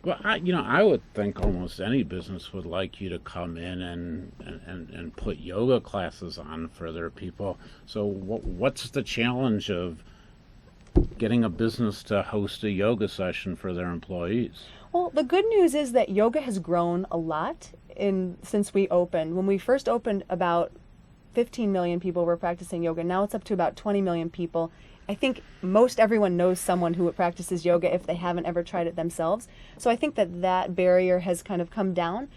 Well, I would think almost any business would like you to come in and put yoga classes on for their people. So what's the challenge of getting a business to host a yoga session for their employees? Well, the good news is that yoga has grown a lot since we opened. When we first opened, about 15 million people were practicing yoga. Now it's up to about 20 million people. I think most everyone knows someone who practices yoga if they haven't ever tried it themselves. So I think that barrier has kind of come down.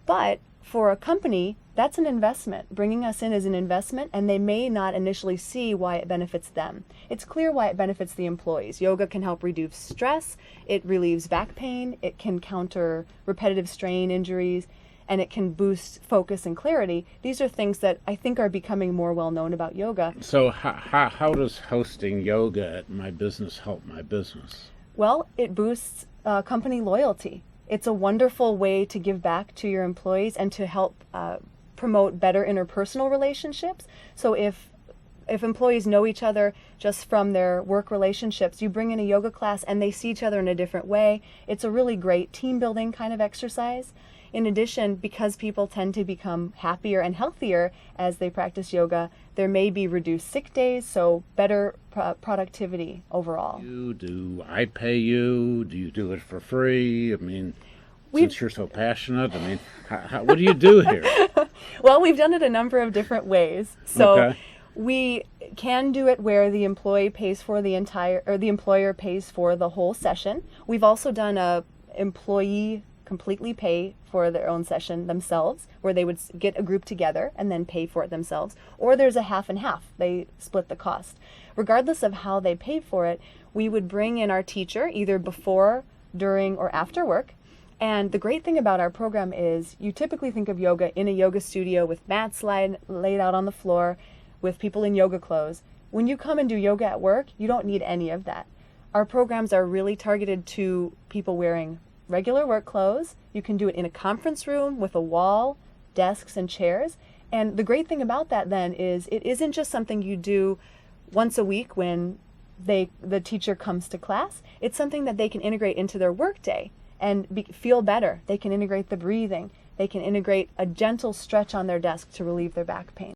But for a company, that's an investment. Bringing us in is an investment, and they may not initially see why it benefits them. It's clear why it benefits the employees. Yoga can help reduce stress, it relieves back pain, it can counter repetitive strain injuries, and it can boost focus and clarity. These are things that I think are becoming more well known about yoga. So how does hosting yoga at my business help my business? Well, it boosts company loyalty. It's a wonderful way to give back to your employees and to help promote better interpersonal relationships. So if employees know each other just from their work relationships, you bring in a yoga class and they see each other in a different way. It's a really great team building kind of exercise. In addition, because people tend to become happier and healthier as they practice yoga, there may be reduced sick days, so better productivity overall. Do I pay you? Do you do it for free? I mean, since you're so passionate, I mean, what do you do here? Well, we've done it a number of different ways. So Okay. we can do it where the employee pays for the employer pays for the whole session. We've also done a employee completely pay for their own session themselves, where they would get a group together and then pay for it themselves. Or there's a half and half. They split the cost. Regardless of how they pay for it, we would bring in our teacher either before, during, or after work. And the great thing about our program is you typically think of yoga in a yoga studio with mats laid out on the floor with people in yoga clothes. When you come and do yoga at work, you don't need any of that. Our programs are really targeted to people wearing regular work clothes. You can do it in a conference room with a wall, desks, and chairs. And the great thing about that then is it isn't just something you do once a week when the teacher comes to class. It's something that they can integrate into their workday and feel better. They can integrate the breathing. They can integrate a gentle stretch on their desk to relieve their back pain.